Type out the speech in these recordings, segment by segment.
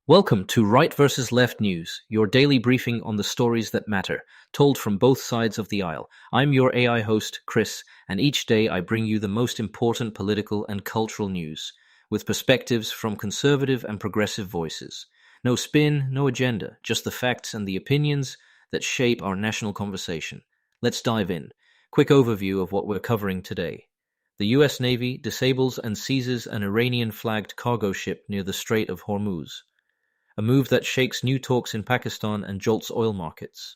Welcome to Right versus Left News, your daily briefing on the stories that matter, told from both sides of the aisle. I'm your AI host, Chris, and each day I bring you the most important political and cultural news, with perspectives from conservative and progressive voices. No spin, no agenda, just the facts and the opinions that shape our national conversation. Let's dive in. Quick overview of what we're covering today. The US Navy disables and seizes an Iranian-flagged cargo ship near the Strait of Hormuz, a move that shakes new talks in Pakistan and jolts oil markets.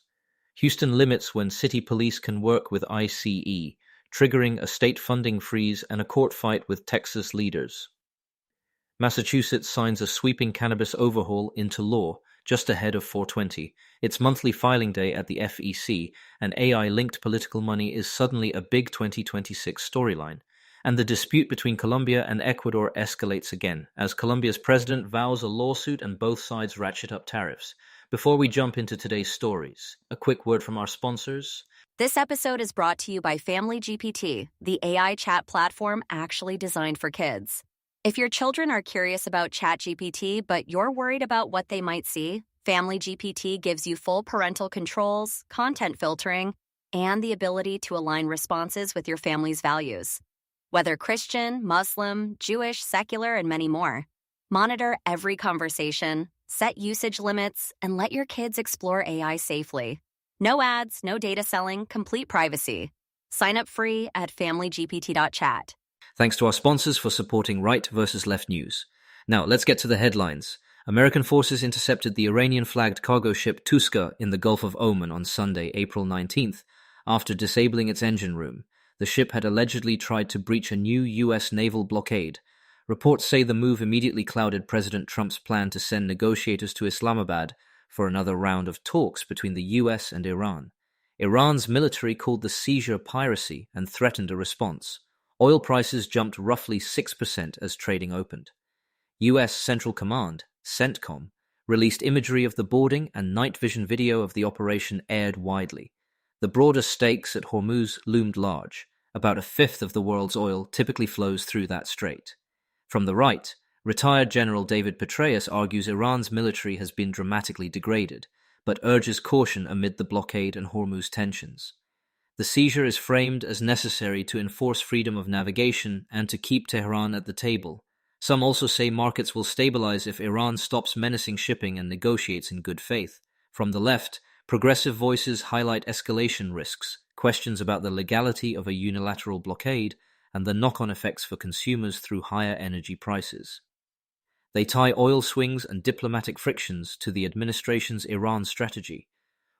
Houston limits when city police can work with ICE, triggering a state funding freeze and a court fight with Texas leaders. Massachusetts signs a sweeping cannabis overhaul into law just ahead of 420, its monthly filing day at the FEC, and AI-linked political money is suddenly a big 2026 storyline. And the dispute between Colombia and Ecuador escalates again, as Colombia's president vows a lawsuit and both sides ratchet up tariffs. Before we jump into today's stories, a quick word from our sponsors. This episode is brought to you by Family GPT, the AI chat platform actually designed for kids. If your children are curious about ChatGPT, but you're worried about what they might see, Family GPT gives you full parental controls, content filtering, and the ability to align responses with your family's values. Whether Christian, Muslim, Jewish, secular, and many more. Monitor every conversation, set usage limits, and let your kids explore AI safely. No ads, no data selling, complete privacy. Sign up free at familygpt.chat. Thanks to our sponsors for supporting Right versus Left News. Now, let's get to the headlines. American forces intercepted the Iranian-flagged cargo ship Tuska in the Gulf of Oman on Sunday, April 19th, after disabling its engine room. The ship had allegedly tried to breach a new U.S. naval blockade. Reports say the move immediately clouded President Trump's plan to send negotiators to Islamabad for another round of talks between the U.S. and Iran. Iran's military called the seizure piracy and threatened a response. Oil prices jumped roughly 6% as trading opened. U.S. Central Command, CENTCOM, released imagery of the boarding, and night vision video of the operation aired widely. The broader stakes at Hormuz loomed large. About a fifth of the world's oil typically flows through that strait. From the right, retired General David Petraeus argues Iran's military has been dramatically degraded, but urges caution amid the blockade and Hormuz tensions. The seizure is framed as necessary to enforce freedom of navigation and to keep Tehran at the table. Some also say markets will stabilize if Iran stops menacing shipping and negotiates in good faith. From the left, progressive voices highlight escalation risks, questions about the legality of a unilateral blockade, and the knock-on effects for consumers through higher energy prices. They tie oil swings and diplomatic frictions to the administration's Iran strategy,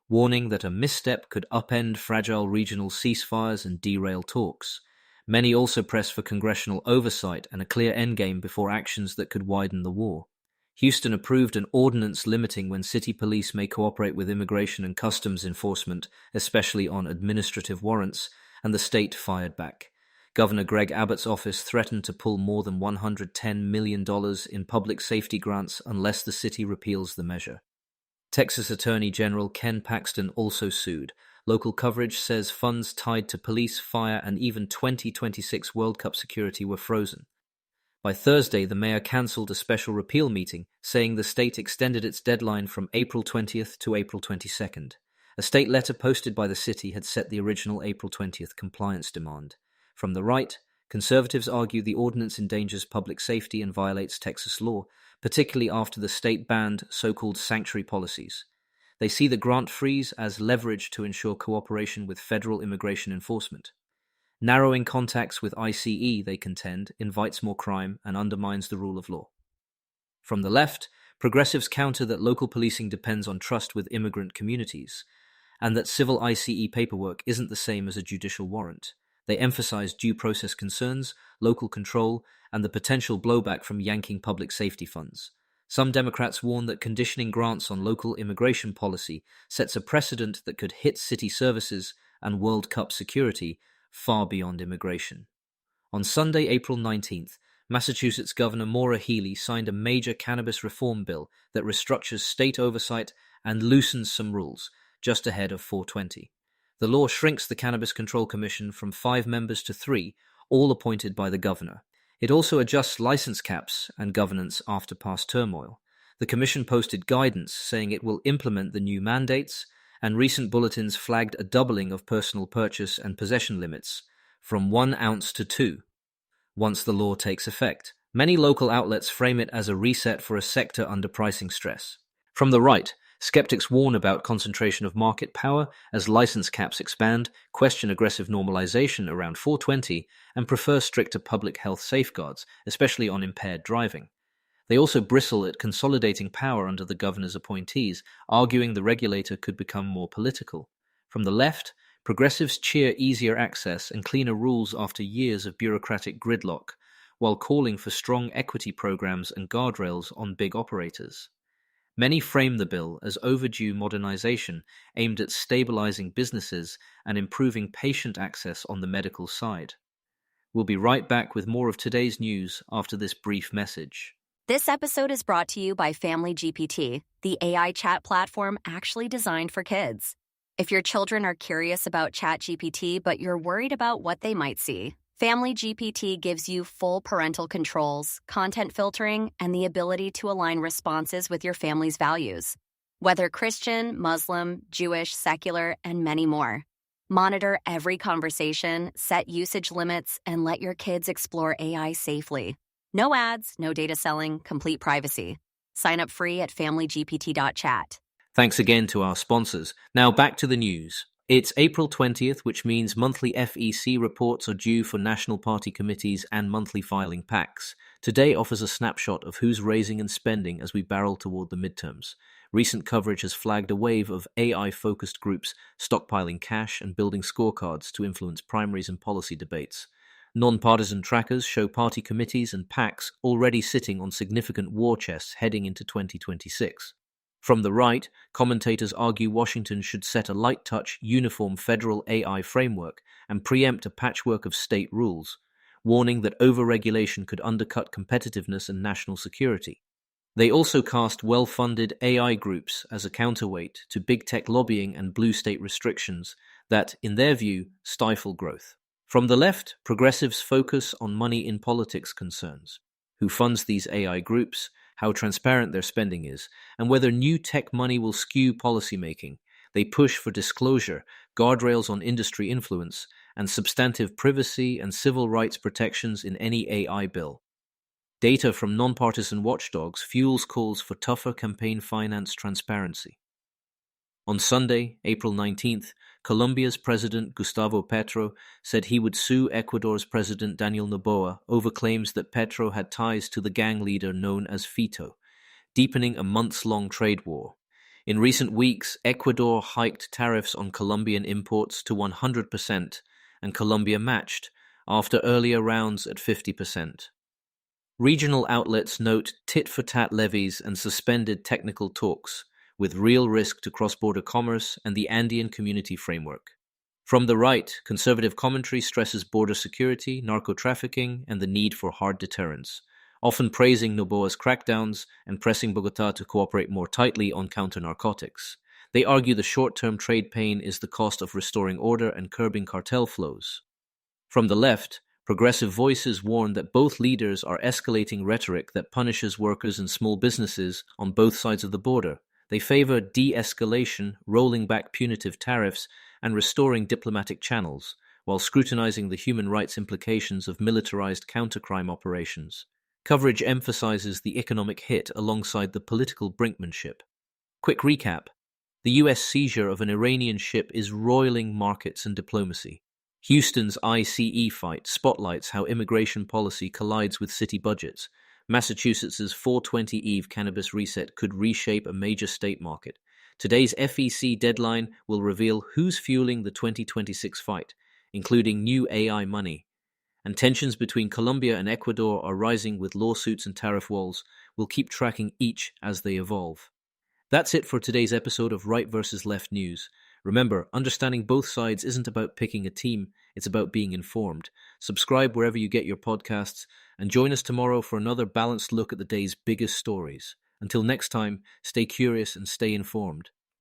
warning that a misstep could upend fragile regional ceasefires and derail talks. Many also press for congressional oversight and a clear endgame before actions that could widen the war. Houston approved an ordinance limiting when city police may cooperate with immigration and customs enforcement, especially on administrative warrants, and the state fired back. Governor Greg Abbott's office threatened to pull more than $110 million in public safety grants unless the city repeals the measure. Texas Attorney General Ken Paxton also sued. Local coverage says funds tied to police, fire, and even 2026 World Cup security were frozen. By Thursday, the mayor cancelled a special repeal meeting, saying the state extended its deadline from April 20th to April 22nd. A state letter posted by the city had set the original April 20th compliance demand. From the right, conservatives argue the ordinance endangers public safety and violates Texas law, particularly after the state banned so-called sanctuary policies. They see the grant freeze as leverage to ensure cooperation with federal immigration enforcement. Narrowing contacts with ICE, they contend, invites more crime and undermines the rule of law. From the left, progressives counter that local policing depends on trust with immigrant communities, and that civil ICE paperwork isn't the same as a judicial warrant. They emphasize due process concerns, local control, and the potential blowback from yanking public safety funds. Some Democrats warn that conditioning grants on local immigration policy sets a precedent that could hit city services and World Cup security far beyond immigration. On Sunday, April 19th, Massachusetts Governor Maura Healey signed a major cannabis reform bill that restructures state oversight and loosens some rules, just ahead of 420. The law shrinks the Cannabis Control Commission from 5 members to 3, all appointed by the governor. It also adjusts license caps and governance after past turmoil. The Commission posted guidance saying it will implement the new mandates, and recent bulletins flagged a doubling of personal purchase and possession limits, from 1 ounce to 2, once the law takes effect. Many local outlets frame it as a reset for a sector under pricing stress. From the right, skeptics warn about concentration of market power as license caps expand, question aggressive normalization around 420, and prefer stricter public health safeguards, especially on impaired driving. They also bristle at consolidating power under the governor's appointees, arguing the regulator could become more political. From the left, progressives cheer easier access and cleaner rules after years of bureaucratic gridlock, while calling for strong equity programs and guardrails on big operators. Many frame the bill as overdue modernization aimed at stabilizing businesses and improving patient access on the medical side. We'll be right back with more of today's news after this brief message. This episode is brought to you by Family GPT, the AI chat platform actually designed for kids. If your children are curious about ChatGPT but you're worried about what they might see, Family GPT gives you full parental controls, content filtering, and the ability to align responses with your family's values. Whether Christian, Muslim, Jewish, secular, and many more. Monitor every conversation, set usage limits, and let your kids explore AI safely. No ads, no data selling, complete privacy. Sign up free at familygpt.chat. Thanks again to our sponsors. Now back to the news. It's April 20th, which means monthly FEC reports are due for National Party committees and monthly filing packs. Today offers a snapshot of who's raising and spending as we barrel toward the midterms. Recent coverage has flagged a wave of AI-focused groups stockpiling cash and building scorecards to influence primaries and policy debates. Non-partisan trackers show party committees and PACs already sitting on significant war chests heading into 2026. From the right, commentators argue Washington should set a light-touch, uniform federal AI framework and preempt a patchwork of state rules, warning that over-regulation could undercut competitiveness and national security. They also cast well-funded AI groups as a counterweight to big tech lobbying and blue state restrictions that, in their view, stifle growth. From the left, progressives focus on money in politics concerns. Who funds these AI groups, how transparent their spending is, and whether new tech money will skew policymaking. They push for disclosure, guardrails on industry influence, and substantive privacy and civil rights protections in any AI bill. Data from nonpartisan watchdogs fuels calls for tougher campaign finance transparency. On Sunday, April 19th, Colombia's President Gustavo Petro said he would sue Ecuador's President Daniel Noboa over claims that Petro had ties to the gang leader known as Fito, deepening a months-long trade war. In recent weeks, Ecuador hiked tariffs on Colombian imports to 100%, and Colombia matched, after earlier rounds at 50%. Regional outlets note tit-for-tat levies and suspended technical talks, with real risk to cross-border commerce and the Andean community framework. From the right, conservative commentary stresses border security, narco-trafficking, and the need for hard deterrence, often praising Noboa's crackdowns and pressing Bogotá to cooperate more tightly on counter-narcotics. They argue the short-term trade pain is the cost of restoring order and curbing cartel flows. From the left, progressive voices warn that both leaders are escalating rhetoric that punishes workers and small businesses on both sides of the border. They favor de-escalation, rolling back punitive tariffs, and restoring diplomatic channels, while scrutinizing the human rights implications of militarized countercrime operations. Coverage emphasizes the economic hit alongside the political brinkmanship. Quick recap. The U.S. seizure of an Iranian ship is roiling markets and diplomacy. Houston's ICE fight spotlights how immigration policy collides with city budgets. Massachusetts's 420 Eve cannabis reset could reshape a major state market. Today's FEC deadline will reveal who's fueling the 2026 fight, including new AI money. And tensions between Colombia and Ecuador are rising with lawsuits and tariff walls. We'll keep tracking each as they evolve. That's it for today's episode of Right versus Left News. Remember, understanding both sides isn't about picking a team, it's about being informed. Subscribe wherever you get your podcasts, and join us tomorrow for another balanced look at the day's biggest stories. Until next time, stay curious and stay informed.